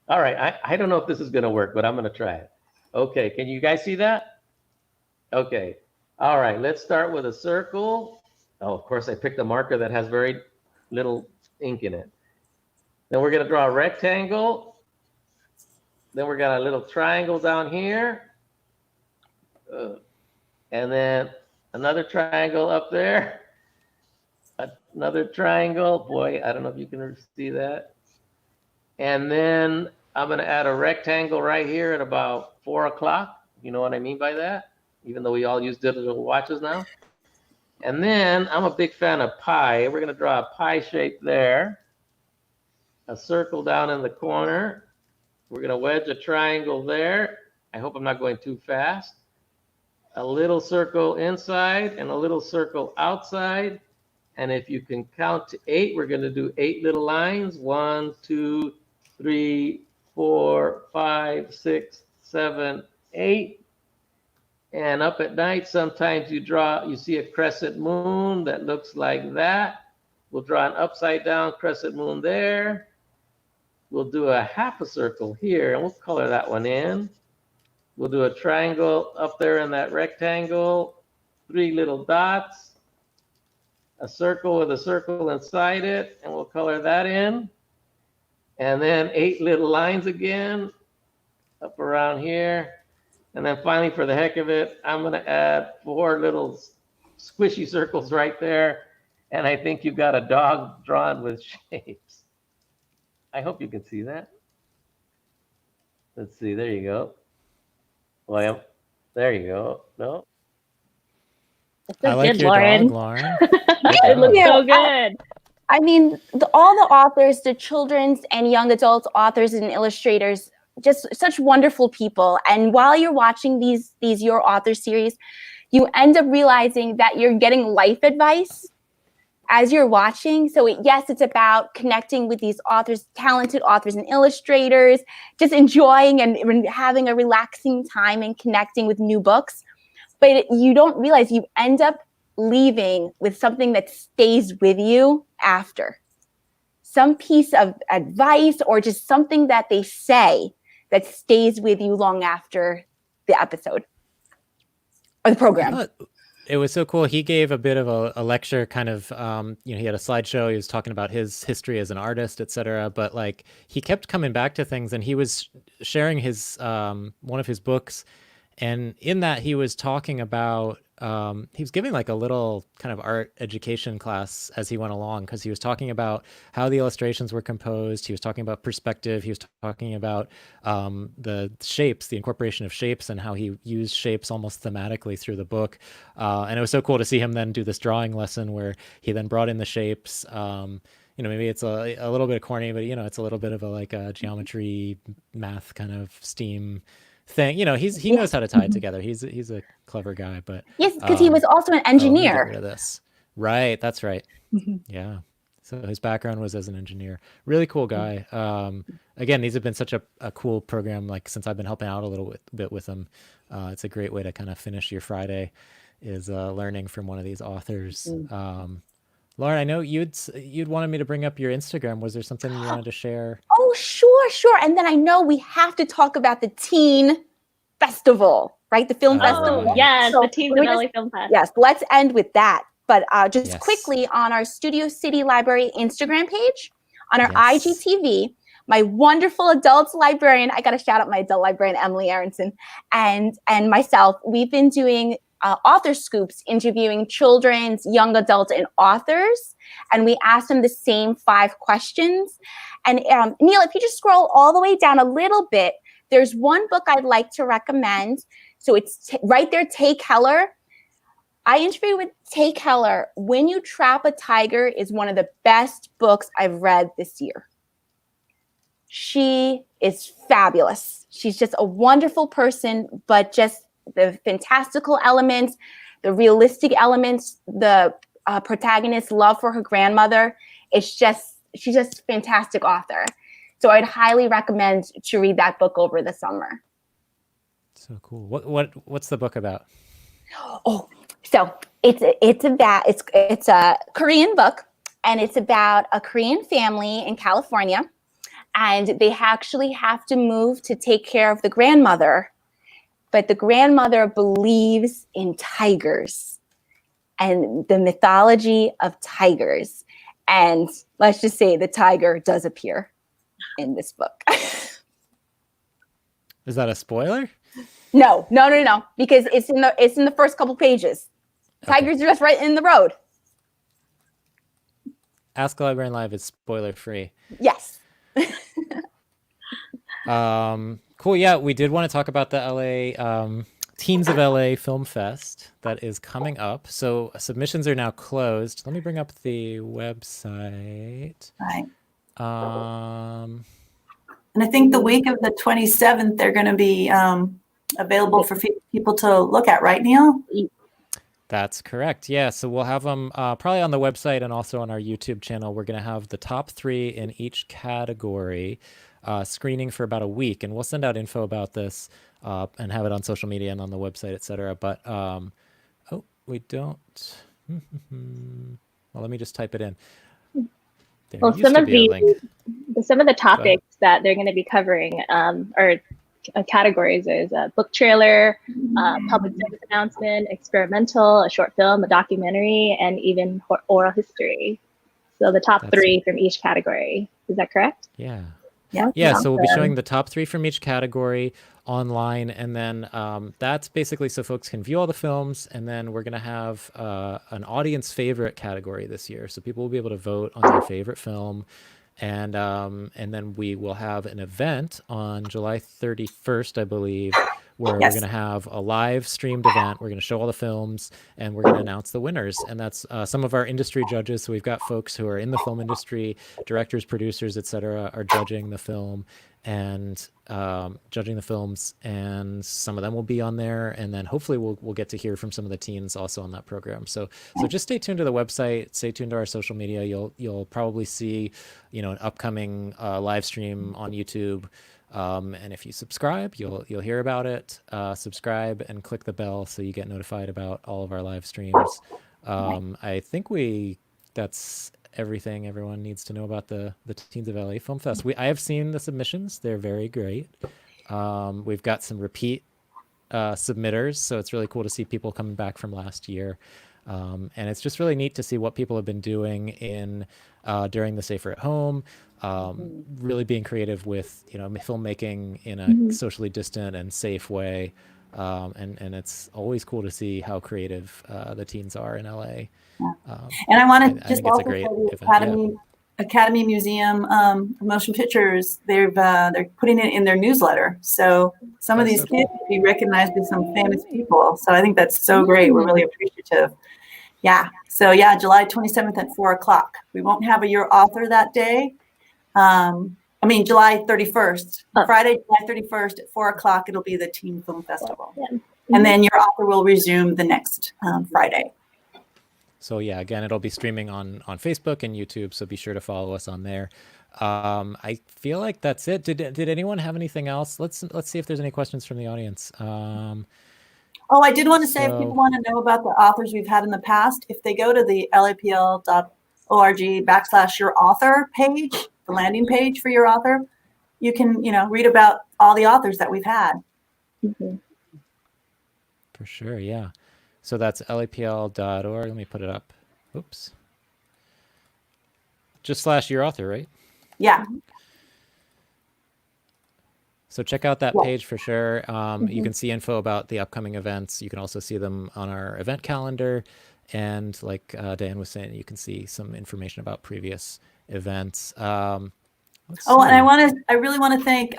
All right. I don't know if this is going to work, but I'm going to try it. Okay. Can you guys see that? Okay. All right. Let's start with a circle. Oh, of course, I picked a marker that has very little ink in it. Then we're going to draw a rectangle. Then we're got a little triangle down here. And then another triangle up there. Another triangle. Boy, I don't know if you can see that. And then I'm going to add a rectangle right here at about 4 o'clock. You know what I mean by that? Even though we all use digital watches now. And then I'm a big fan of pi. We're going to draw a pi shape there. A circle down in the corner. We're going to wedge a triangle there. I hope I'm not going too fast. A little circle inside and a little circle outside. And if you can count to 8, we're going to do 8 little lines. 1, 2, 3, 4, 5, 6, 7, 8. And up at night, sometimes you see a crescent moon that looks like that. We'll draw an upside down crescent moon there. We'll do a half a circle here, and we'll color that one in. We'll do a triangle up there in that rectangle, 3 little dots, a circle with a circle inside it, and we'll color that in. And then 8 little lines again up around here. And then finally, for the heck of it, I'm going to add 4 little squishy circles right there. And I think you've got a dog drawn with shapes. I hope you can see that. Let's see. There you go. Well, there you go. No. I like your dog, Lauren. It looks so good. I mean, all the authors, the children's and young adult authors and illustrators, just such wonderful people. And while you're watching these Your Author series, you end up realizing that you're getting life advice as you're watching. So yes, it's about connecting with these authors, talented authors and illustrators, just enjoying and having a relaxing time and connecting with new books. But you don't realize you end up leaving with something that stays with you after. Some piece of advice or just something that they say that stays with you long after the episode or the program. It was so cool. He gave a bit of a lecture, kind of, he had a slideshow. He was talking about his history as an artist, etc. But like, he kept coming back to things, and he was sharing his one of his books. And in that, he was talking about, he was giving like a little kind of art education class as he went along, because he was talking about how the illustrations were composed. He was talking about perspective. He was talking about the shapes, the incorporation of shapes, and how he used shapes almost thematically through the book. And it was so cool to see him then do this drawing lesson where he then brought in the shapes. Maybe it's a little bit corny, but it's a little bit of a geometry, math kind of STEAM thing. He knows how to tie it together. He's a clever guy. But yes, because he was also an engineer. Get rid of this. Right, that's right. Yeah. So his background was as an engineer. Really cool guy. Again, these have been such a cool program. Like, since I've been helping out a little bit with them, it's a great way to kind of finish your Friday, is learning from one of these authors. Lauren, I know you'd wanted me to bring up your Instagram. Was there something you wanted to share? Oh, sure. And then I know we have to talk about the Teen Festival, right? The film festival. Yes, the Teen Valley Film Fest. Yes, let's end with that. But just quickly, on our Studio City Library Instagram page, on our IGTV, my wonderful adult librarian, I got to shout out my adult librarian, Emily Aronson, and myself, we've been doing author scoops, interviewing children's, young adults, and authors. And we asked them the same 5 questions. And Neil, if you just scroll all the way down a little bit, there's one book I'd like to recommend. So it's right there, Tay Keller. I interviewed with Tay Keller. When You Trap a Tiger is one of the best books I've read this year. She is fabulous. She's just a wonderful person, but just the fantastical elements, the realistic elements, the protagonist's love for her grandmother. She's just a fantastic author. So I'd highly recommend to read that book over the summer. So cool. What's the book about? Oh, so it's a Korean book, and it's about a Korean family in California, and they actually have to move to take care of the grandmother. But the grandmother believes in tigers and the mythology of tigers. And let's just say the tiger does appear in this book. Is that a spoiler? No, because it's in the first couple pages. Tigers are just right in the road. Ask a Librarian Live is spoiler free. Yes. Cool. Yeah, we did want to talk about the LA Teens of LA Film Fest that is coming up. So submissions are now closed. Let me bring up the website. Right. Um, And I think the week of the 27th, they're going to be available for people to look at, right, Neil? That's correct. Yeah. So we'll have them probably on the website and also on our YouTube channel. We're going to have the top 3 in each category screening for about a week. And we'll send out info about this and have it on social media and on the website, etc. But, oh, we don't. Well, let me just type it in. There Well, used to be a link. some of the topics that they're going to be covering are categories. There's a book trailer, public service announcement, experimental, a short film, a documentary, and even oral history. So the top 3 from each category. Is that correct? Yeah. Yeah. So we'll be showing the top 3 from each category online, and then that's basically so folks can view all the films, and then we're going to have an audience favorite category this year. So people will be able to vote on their favorite film, and then we will have an event on July 31st, I believe, where we're going to have a live streamed event. We're going to show all the films, and we're going to announce the winners. And that's some of our industry judges. So we've got folks who are in the film industry, directors, producers, etc., are judging the film and judging the films. And some of them will be on there. And then hopefully we'll get to hear from some of the teens also on that program. So just stay tuned to the website, stay tuned to our social media. You'll probably see, an upcoming live stream on YouTube. And if you subscribe, you'll hear about it. Subscribe and click the bell so you get notified about all of our live streams. I think that's everything everyone needs to know about the Teens of LA Film Fest. I have seen the submissions; they're very great. We've got some repeat submitters, so it's really cool to see people coming back from last year. And it's just really neat to see what people have been doing during the Safer at Home. Really being creative with filmmaking in a socially distant and safe way, and it's always cool to see how creative the teens are in LA. And I want to just think it's also a great say the event. Academy Museum Motion Pictures, they're putting it in their newsletter. So some of these kids will be recognized as some famous people. So I think that's so great. We're really appreciative. Yeah. So yeah, July 27th at 4:00. We won't have a Your Author that day. July 31st, Friday, July 31st at 4:00, it'll be the Teen Film Festival. Yeah. And then Your Author will resume the next Friday. So yeah, again, it'll be streaming on Facebook and YouTube, so be sure to follow us on there. I feel like that's it. Did anyone have anything else? Let's see if there's any questions from the audience. I did want to say, if people want to know about the authors we've had in the past, if they go to the lapl.org/Your Author page, the landing page for Your Author, you can, read about all the authors that we've had. For sure, yeah. So that's lapl.org. Let me put it up. Oops. Just /Your Author, right? Yeah. So check out that page for sure. You can see info about the upcoming events. You can also see them on our event calendar. And like Dan was saying, you can see some information about previous events. And I really want to thank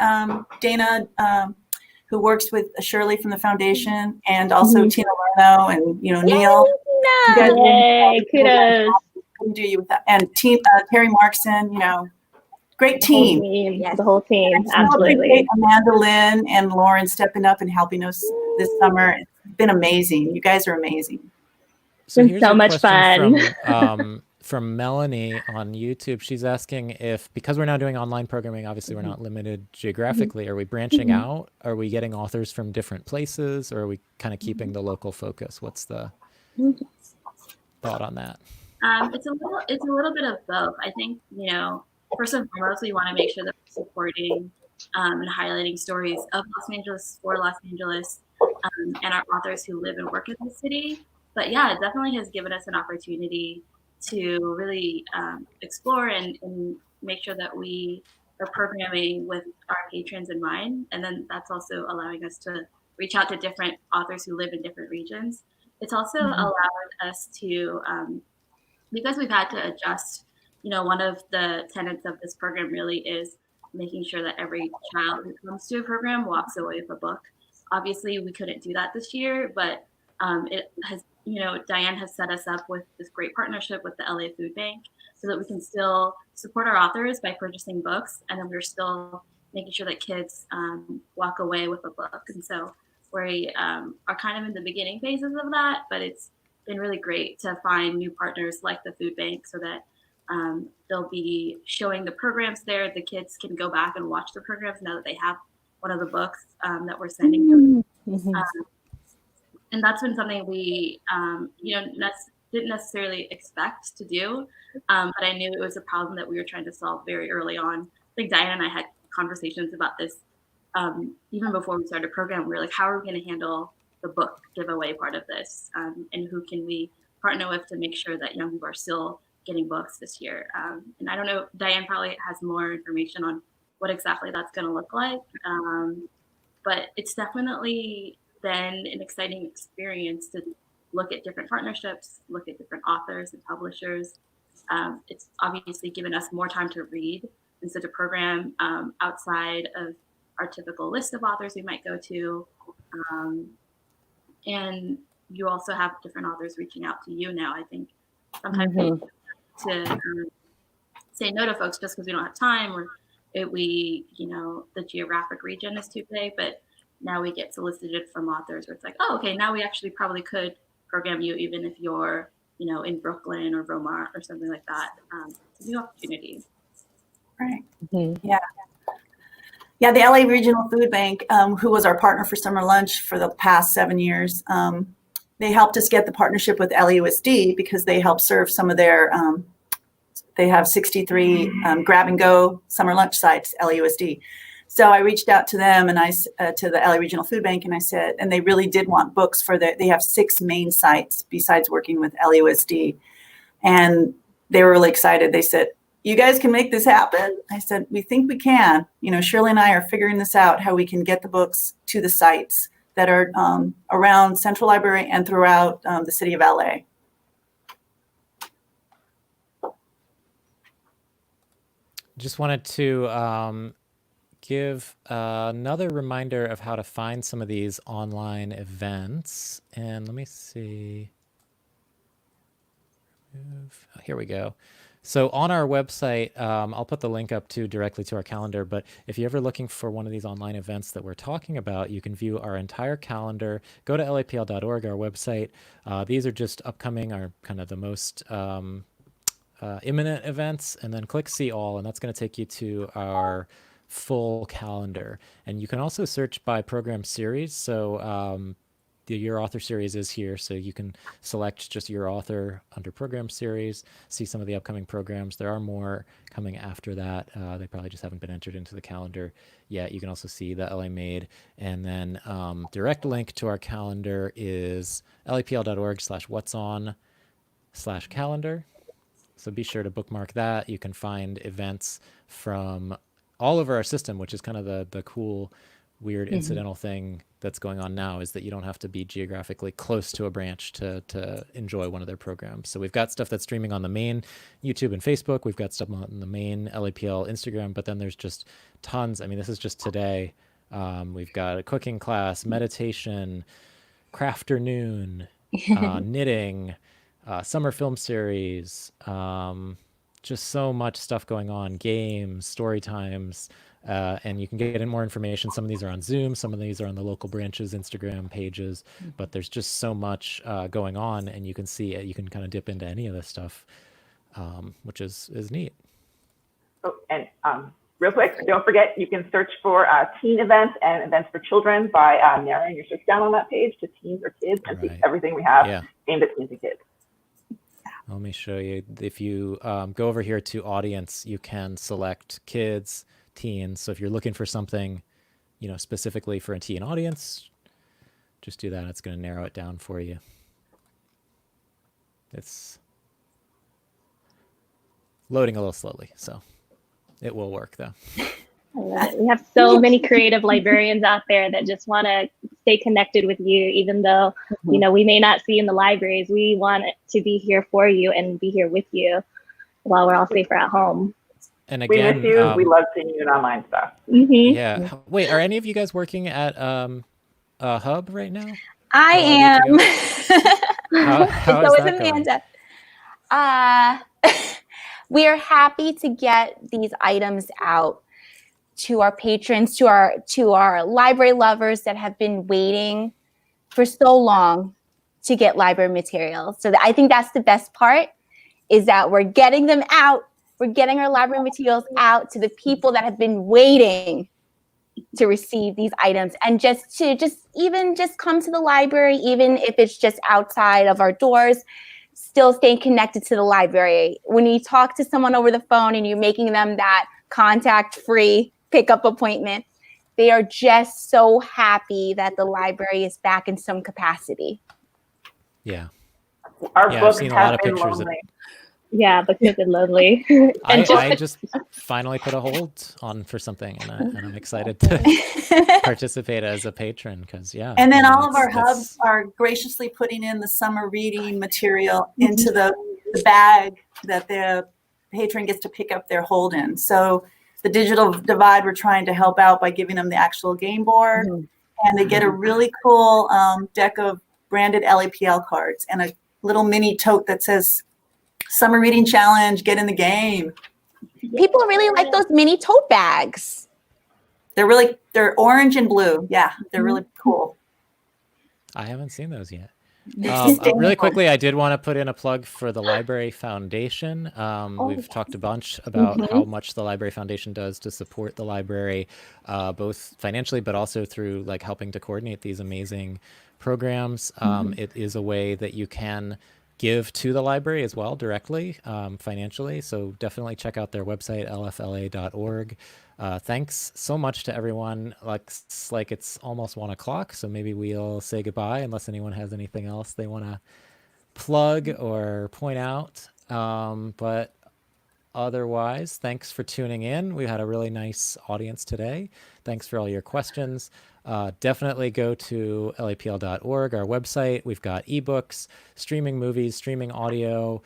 Dana, who works with Shirley from the foundation, and also Tina Lerno and Neil. Yay, kudos. Couldn't do you with that. And Terry Markson, great team. The whole team, absolutely. Amanda Lynn and Lauren stepping up and helping us this summer. It's been amazing. You guys are amazing. So here's so much fun. From Melanie on YouTube. She's asking if, because we're now doing online programming, obviously we're not limited geographically. Are we branching out? Are we getting authors from different places, or are we kind of keeping the local focus? What's the thought on that? It's a little bit of both. I think, first and foremost, we want to make sure that we're supporting and highlighting stories of Los Angeles for Los Angeles and our authors who live and work in the city. But yeah, it definitely has given us an opportunity to really explore and make sure that we are programming with our patrons in mind. And then that's also allowing us to reach out to different authors who live in different regions. It's also allowed us to, because we've had to adjust, one of the tenets of this program really is making sure that every child who comes to a program walks away with a book. Obviously, we couldn't do that this year, but it has, Diane has set us up with this great partnership with the LA Food Bank so that we can still support our authors by purchasing books, and then we're still making sure that kids walk away with a book. And so we are kind of in the beginning phases of that, but it's been really great to find new partners like the food bank so that they'll be showing the programs there. The kids can go back and watch the programs now that they have one of the books that we're sending them. And that's been something we, didn't necessarily expect to do, but I knew it was a problem that we were trying to solve very early on. I think Diane and I had conversations about this even before we started a program. We were like, how are we going to handle the book giveaway part of this? And who can we partner with to make sure that young people are still getting books this year? And I don't know, Diane probably has more information on what exactly that's going to look like. But it's definitely been an exciting experience to look at different partnerships, look at different authors and publishers. It's obviously given us more time to read and so to program outside of our typical list of authors we might go to. And you also have different authors reaching out to you now. I think sometimes to say no to folks just because we don't have time, or the geographic region is too big, but now we get solicited from authors where it's like, oh, okay, now we actually probably could program you even if you're, in Brooklyn or Vermont or something like that. It's a new opportunity. Right. Yeah. Yeah, the LA Regional Food Bank, who was our partner for summer lunch for the past 7 years, they helped us get the partnership with LAUSD because they help serve some of their, they have 63 grab and go summer lunch sites, LAUSD. So I reached out to them and to the LA Regional Food Bank, and I said, and they really did want books for they have 6 main sites besides working with LAUSD. And they were really excited. They said, you guys can make this happen? I said, we think we can. Shirley and I are figuring this out, how we can get the books to the sites that are around Central Library and throughout the city of LA. Just wanted to give another reminder of how to find some of these online events. And let me see. Here we go. So on our website, I'll put the link up directly to our calendar, but if you're ever looking for one of these online events that we're talking about, you can view our entire calendar. Go to lapl.org, our website. These are just upcoming, our kind of the most imminent events, and then click See All, and that's going to take you to our full calendar. And you can also search by program series. So the Your Author series is here, so you can select just Your Author under program series, see some of the upcoming programs. There are more coming after that. They probably just haven't been entered into the calendar yet. You can also see the LA Made. And then direct link to our calendar is lapl.org/what'son/calendar. So be sure to bookmark that. You can find events from all over our system, which is kind of the cool, weird incidental thing that's going on now, is that you don't have to be geographically close to a branch to enjoy one of their programs. So we've got stuff that's streaming on the main YouTube and Facebook. We've got stuff on the main LAPL Instagram, but then there's just tons. I mean, this is just today. We've got a cooking class, meditation, crafternoon, knitting, summer film series, just so much stuff going on, games, story times, and you can get in more information. Some of these are on Zoom, some of these are on the local branches, Instagram pages, but there's just so much going on, and you can see it. You can kind of dip into any of this stuff, which is neat. Oh, and real quick, don't forget, you can search for teen events and events for children by narrowing your search down on that page to teens or kids, and see everything we have aimed at teens and kids. Let me show you. If you go over here to audience, you can select kids, teens. So if you're looking for something, specifically for a teen audience, just do that. It's going to narrow it down for you. It's loading a little slowly, so it will work though. We have so many creative librarians out there that just want to stay connected with you, even though, we may not see you in the libraries. We want to be here for you and be here with you while we're all safer at home. And We again, miss you. We love seeing you in online stuff. Mm-hmm. Yeah. Wait, are any of you guys working at Hub right now? I am. How so is is that going? Amanda. We are happy to get these items out to our patrons, to our library lovers that have been waiting for so long to get library materials. So I think that's the best part, is that we're getting them out. We're getting our library materials out to the people that have been waiting to receive these items, and just come to the library, even if it's just outside of our doors, still staying connected to the library. When you talk to someone over the phone and you're making them that contact-free pickup appointment, they are just so happy that the library is back in some capacity. Yeah. Our I've books seen a have lot of been pictures lonely. Yeah, books have been lovely. I just finally put a hold on for something, and I'm excited to participate as a patron, because And then all of our hubs are graciously putting in the summer reading material into the bag that the patron gets to pick up their hold in. So the digital divide, we're trying to help out by giving them the actual game board, and they get a really cool deck of branded LAPL cards and a little mini tote that says Summer Reading Challenge, get in the game. People really like those mini tote bags. They're orange and blue. Yeah, they're really cool. I haven't seen those yet. Really quickly, I did want to put in a plug for the Library Foundation. We've talked a bunch about how much the Library Foundation does to support the library, both financially, but also through like helping to coordinate these amazing programs. It is a way that you can give to the library as well directly, financially. So definitely check out their website, lfla.org. Thanks so much to everyone. Like it's almost 1 o'clock, so maybe we'll say goodbye unless anyone has anything else they want to plug or point out. But otherwise, thanks for tuning in. We had a really nice audience today. Thanks for all your questions. Definitely go to lapl.org, our website. We've got ebooks, streaming movies, streaming audio,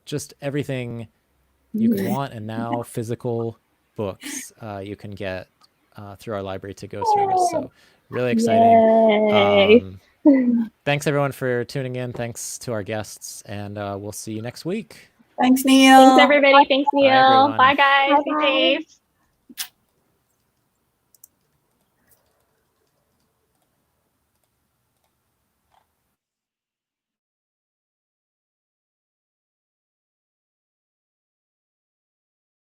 just everything you could want, and now physical books you can get through our Library to Go service. So really exciting. Thanks everyone for tuning in. Thanks to our guests, and we'll see you next week. Thanks, Neil. Thanks, everybody. Thanks, Neil. Bye, everyone. Bye guys. Be safe.